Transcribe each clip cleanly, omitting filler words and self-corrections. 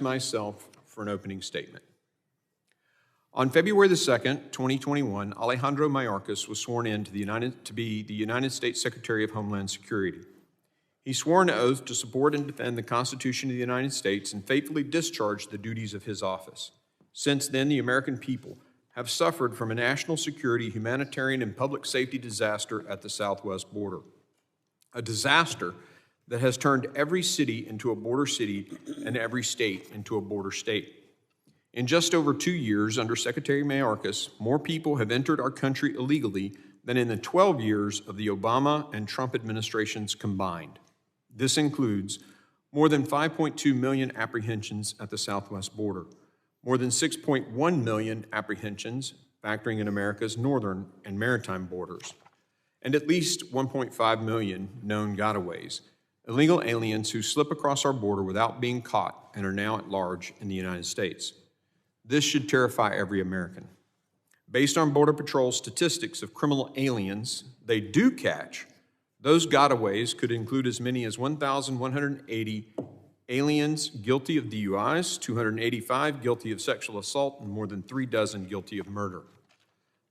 myself for an opening statement. On February the 2nd, 2021, Alejandro Mayorkas was sworn in to be the United States Secretary of Homeland Security. He swore an oath to support and defend the Constitution of the United States and faithfully discharge the duties of his office. Since then, the American people have suffered from a national security, humanitarian, and public safety disaster at the southwest border. A disaster that has turned every city into a border city and every state into a border state. In just over 2 years under Secretary Mayorkas, more people have entered our country illegally than in the 12 years of the Obama and Trump administrations combined. This includes more than 5.2 million apprehensions at the southwest border, more than 6.1 million apprehensions factoring in America's northern and maritime borders, and at least 1.5 million known gotaways, illegal aliens who slip across our border without being caught and are now at large in the United States. This should terrify every American. Based on Border Patrol statistics of criminal aliens they do catch, those gotaways could include as many as 1,180 aliens guilty of DUIs, 285 guilty of sexual assault, and more than 36 guilty of murder.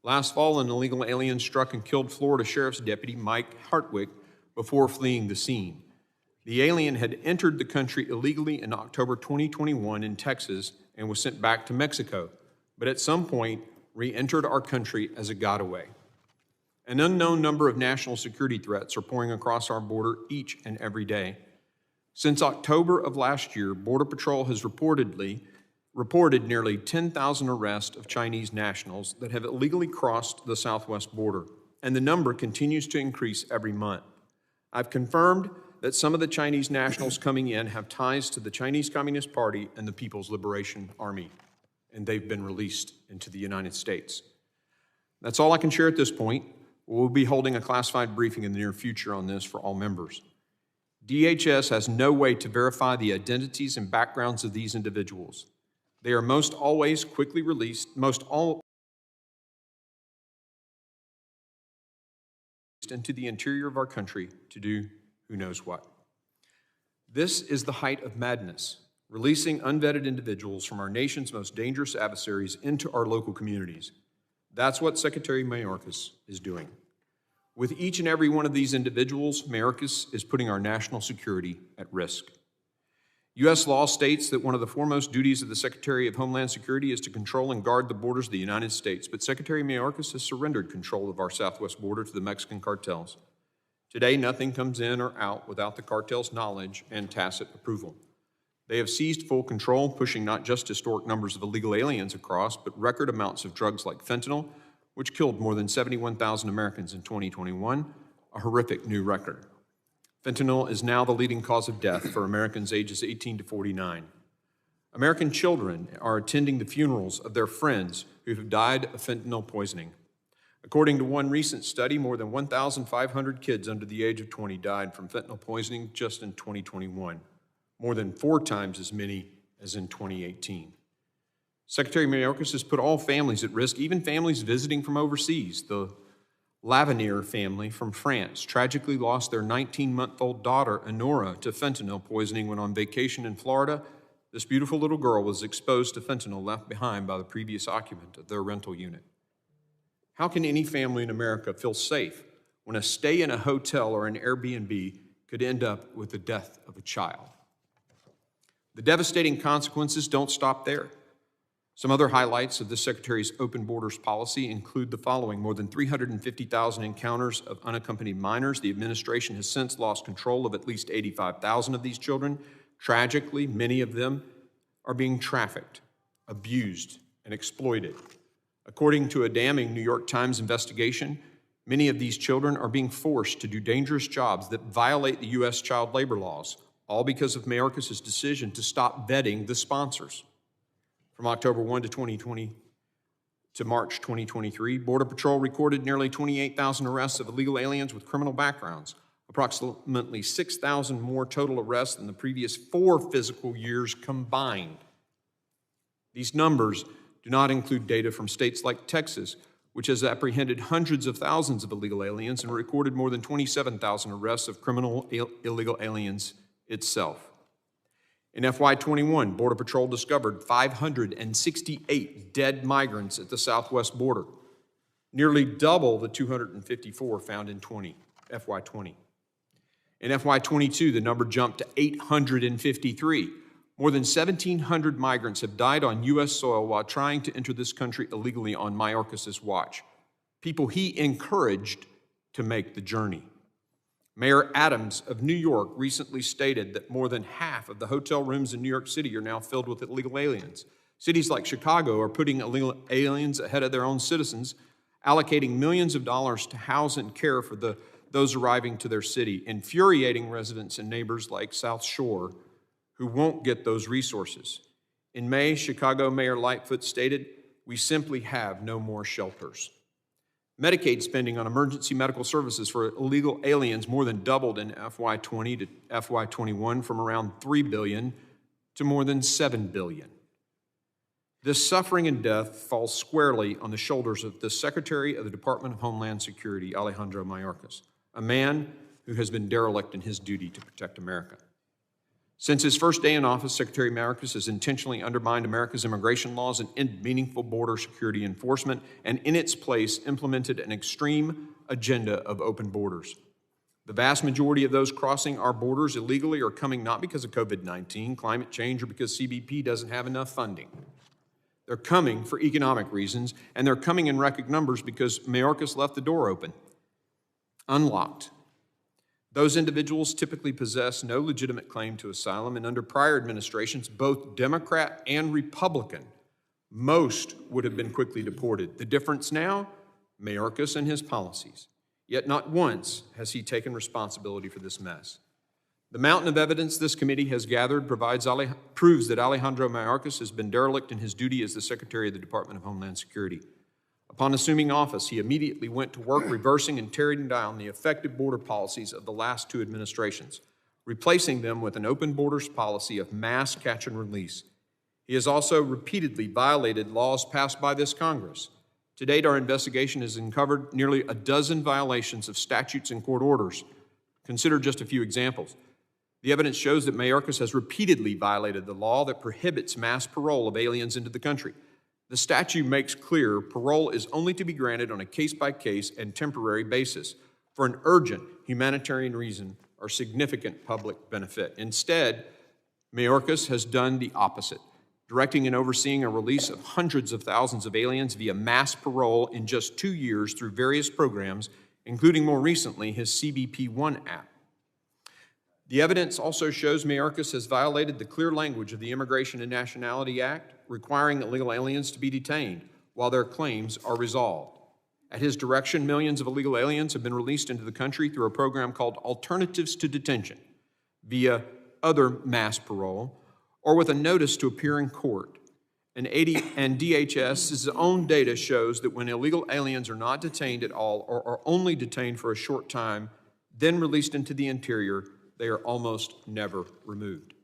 Last fall, an illegal alien struck and killed Florida Sheriff's Deputy Mike Hartwick before fleeing the scene. The alien had entered the country illegally in October 2021 in Texas and was sent back to Mexico, but at some point re-entered our country as a gotaway. An unknown number of national security threats are pouring across our border each and every day. Since October of last year, Border Patrol has reported nearly 10,000 arrests of Chinese nationals that have illegally crossed the southwest border, and the number continues to increase every month. I've confirmed that some of the Chinese nationals coming in have ties to the Chinese Communist Party and the People's Liberation Army, and they've been released into the United States. That's all I can share at this point. We'll be holding a classified briefing in the near future on this for all members. DHS has no way to verify the identities and backgrounds of these individuals. They are most always quickly released, into the interior of our country to do who knows what. This is the height of madness, releasing unvetted individuals from our nation's most dangerous adversaries into our local communities. That's what Secretary Mayorkas is doing. With each and every one of these individuals, Mayorkas is putting our national security at risk. U.S. law states that one of the foremost duties of the Secretary of Homeland Security is to control and guard the borders of the United States, but Secretary Mayorkas has surrendered control of our southwest border to the Mexican cartels. Today, nothing comes in or out without the cartel's knowledge and tacit approval. They have seized full control, pushing not just historic numbers of illegal aliens across, but record amounts of drugs like fentanyl, which killed more than 71,000 Americans in 2021, a horrific new record. Fentanyl is now the leading cause of death for Americans ages 18 to 49. American children are attending the funerals of their friends who have died of fentanyl poisoning. According to one recent study, more than 1,500 kids under the age of 20 died from fentanyl poisoning just in 2021, more than 4 times as many as in 2018. Secretary Mayorkas has put all families at risk, even families visiting from overseas. The Lavenier family from France tragically lost their 19-month-old daughter, Honora, to fentanyl poisoning when on vacation in Florida. This beautiful little girl was exposed to fentanyl left behind by the previous occupant of their rental unit. How can any family in America feel safe when a stay in a hotel or an Airbnb could end up with the death of a child? The devastating consequences don't stop there. Some other highlights of the Secretary's open borders policy include the following: more than 350,000 encounters of unaccompanied minors. The administration has since lost control of at least 85,000 of these children. Tragically, many of them are being trafficked, abused, and exploited. According to a damning New York Times investigation, many of these children are being forced to do dangerous jobs that violate the U.S. child labor laws, all because of Mayorkas' decision to stop vetting the sponsors. From October 1 to 2020 to March 2023, Border Patrol recorded nearly 28,000 arrests of illegal aliens with criminal backgrounds, approximately 6,000 more total arrests than the previous 4 fiscal years combined. These numbers do not include data from states like Texas, which has apprehended hundreds of thousands of illegal aliens and recorded more than 27,000 arrests of illegal aliens itself. In FY21, Border Patrol discovered 568 dead migrants at the southwest border, nearly double the 254 found in FY20. In FY22, the number jumped to 853. More than 1,700 migrants have died on U.S. soil while trying to enter this country illegally on Mayorkas' watch, people he encouraged to make the journey. Mayor Adams of New York recently stated that more than half of the hotel rooms in New York City are now filled with illegal aliens. Cities like Chicago are putting illegal aliens ahead of their own citizens, allocating millions of dollars to house and care for those arriving to their city, infuriating residents and neighbors like South Shore who won't get those resources. In May, Chicago Mayor Lightfoot stated, "We simply have no more shelters." Medicaid spending on emergency medical services for illegal aliens more than doubled in FY20 to FY21 from around $3 billion to more than $7 billion. This suffering and death falls squarely on the shoulders of the Secretary of the Department of Homeland Security, Alejandro Mayorkas, a man who has been derelict in his duty to protect America. Since his first day in office, Secretary Mayorkas has intentionally undermined America's immigration laws and ended meaningful border security enforcement, and in its place implemented an extreme agenda of open borders. The vast majority of those crossing our borders illegally are coming not because of COVID-19, climate change, or because CBP doesn't have enough funding. They're coming for economic reasons, and they're coming in record numbers because Mayorkas left the door open, unlocked. Those individuals typically possess no legitimate claim to asylum, and under prior administrations, both Democrat and Republican, most would have been quickly deported. The difference now? Mayorkas and his policies. Yet not once has he taken responsibility for this mess. The mountain of evidence this committee has gathered proves that Alejandro Mayorkas has been derelict in his duty as the Secretary of the Department of Homeland Security. Upon assuming office, he immediately went to work reversing and tearing down the effective border policies of the last two administrations, replacing them with an open borders policy of mass catch and release. He has also repeatedly violated laws passed by this Congress. To date, our investigation has uncovered nearly a dozen violations of statutes and court orders. Consider just a few examples. The evidence shows that Mayorkas has repeatedly violated the law that prohibits mass parole of aliens into the country. The statute makes clear parole is only to be granted on a case-by-case and temporary basis for an urgent humanitarian reason or significant public benefit. Instead, Mayorkas has done the opposite, directing and overseeing a release of hundreds of thousands of aliens via mass parole in just 2 years through various programs, including more recently his CBP One app. The evidence also shows Mayorkas has violated the clear language of the Immigration and Nationality Act, requiring illegal aliens to be detained while their claims are resolved. At his direction, millions of illegal aliens have been released into the country through a program called Alternatives to Detention, via other mass parole, or with a notice to appear in court. And DHS's own data shows that when illegal aliens are not detained at all or are only detained for a short time, then released into the interior, they are almost never removed.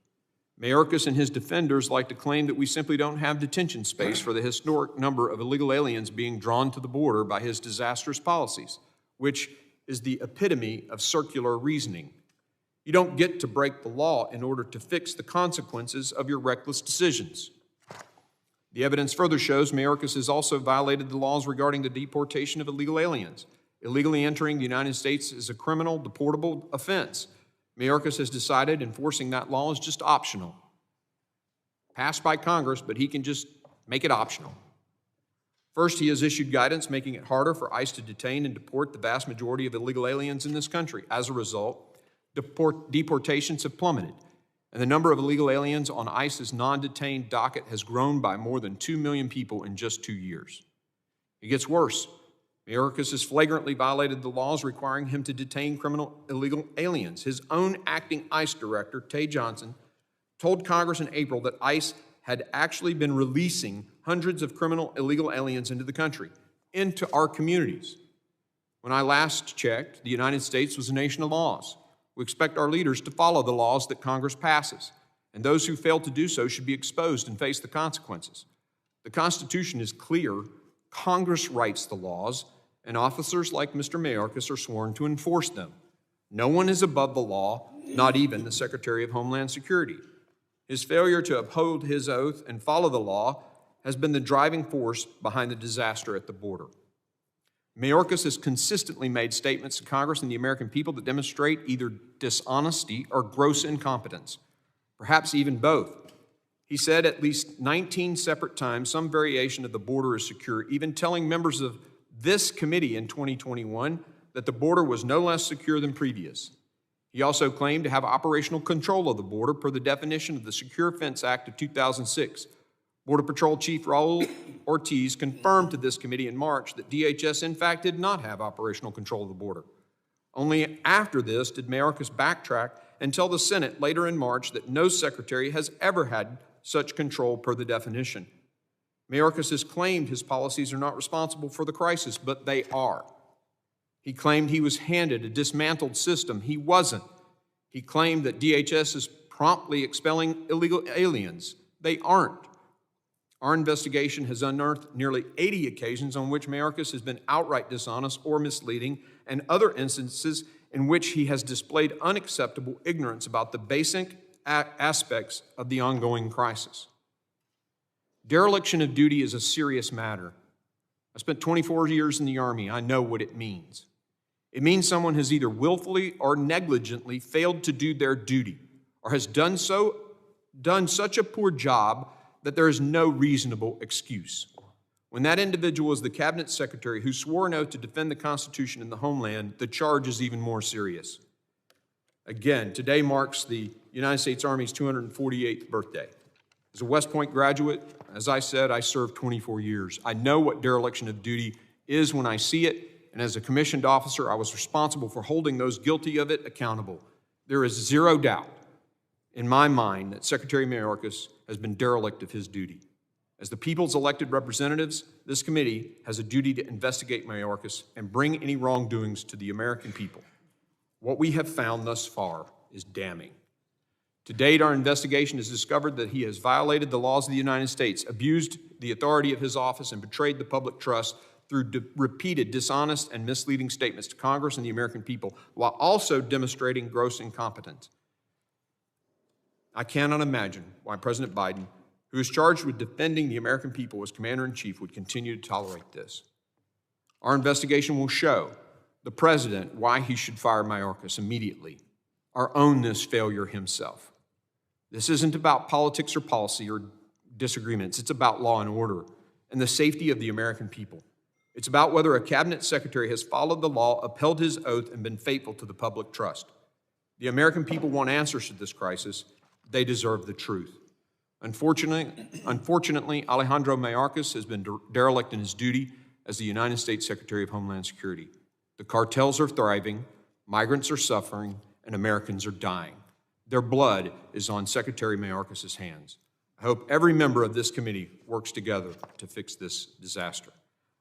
Mayorkas and his defenders like to claim that we simply don't have detention space for the historic number of illegal aliens being drawn to the border by his disastrous policies, which is the epitome of circular reasoning. You don't get to break the law in order to fix the consequences of your reckless decisions. The evidence further shows Mayorkas has also violated the laws regarding the deportation of illegal aliens. Illegally entering the United States is a criminal, deportable offense. Mayorkas has decided enforcing that law is just optional. Passed by Congress, but he can just make it optional. First, he has issued guidance making it harder for ICE to detain and deport the vast majority of illegal aliens in this country. As a result, deportations have plummeted, and the number of illegal aliens on ICE's non-detained docket has grown by more than 2 million people in just 2 years. It gets worse. Mayorkas has flagrantly violated the laws requiring him to detain illegal aliens. His own acting ICE director, Tay Johnson, told Congress in April that ICE had actually been releasing hundreds of illegal aliens into the country, into our communities. When I last checked, the United States was a nation of laws. We expect our leaders to follow the laws that Congress passes, and those who fail to do so should be exposed and face the consequences. The Constitution is clear. Congress writes the laws, and officers like Mr. Mayorkas are sworn to enforce them. No one is above the law, not even the Secretary of Homeland Security. His failure to uphold his oath and follow the law has been the driving force behind the disaster at the border. Mayorkas has consistently made statements to Congress and the American people that demonstrate either dishonesty or gross incompetence, perhaps even both. He said at least 19 separate times some variation of the border is secure, even telling members of this committee in 2021 that the border was no less secure than previous. He also claimed to have operational control of the border per the definition of the Secure Fence Act of 2006. Border Patrol Chief Raul Ortiz confirmed to this committee in March that DHS in fact did not have operational control of the border. Only after this did Mayorkas backtrack and tell the Senate later in March that no secretary has ever had such control per the definition. Mayorkas has claimed his policies are not responsible for the crisis, but they are. He claimed he was handed a dismantled system. He wasn't. He claimed that DHS is promptly expelling illegal aliens. They aren't. Our investigation has unearthed nearly 80 occasions on which Mayorkas has been outright dishonest or misleading, and other instances in which he has displayed unacceptable ignorance about the basic aspects of the ongoing crisis. Dereliction of duty is a serious matter. I spent 24 years in the Army. I know what it means. It means someone has either willfully or negligently failed to do their duty, or has done such a poor job that there is no reasonable excuse. When that individual is the cabinet secretary who swore an oath to defend the Constitution and the Homeland, the charge is even more serious. Again, today marks the United States Army's 248th birthday. As a West Point graduate, as I said, I served 24 years. I know what dereliction of duty is when I see it, and as a commissioned officer, I was responsible for holding those guilty of it accountable. There is zero doubt in my mind that Secretary Mayorkas has been derelict of his duty. As the people's elected representatives, this committee has a duty to investigate Mayorkas and bring any wrongdoings to the American people. What we have found thus far is damning. To date, our investigation has discovered that he has violated the laws of the United States, abused the authority of his office, and betrayed the public trust through repeated dishonest and misleading statements to Congress and the American people, while also demonstrating gross incompetence. I cannot imagine why President Biden, who is charged with defending the American people as Commander-in-Chief, would continue to tolerate this. Our investigation will show the President why he should fire Mayorkas immediately, or own this failure himself. This isn't about politics or policy or disagreements. It's about law and order and the safety of the American people. It's about whether a cabinet secretary has followed the law, upheld his oath, and been faithful to the public trust. The American people want answers to this crisis. They deserve the truth. Unfortunately, Alejandro Mayorkas has been derelict in his duty as the United States Secretary of Homeland Security. The cartels are thriving, migrants are suffering, and Americans are dying. Their blood is on Secretary Mayorkas' hands. I hope every member of this committee works together to fix this disaster.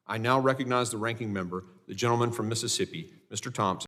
I now recognize the ranking member, the gentleman from Mississippi, Mr. Thompson.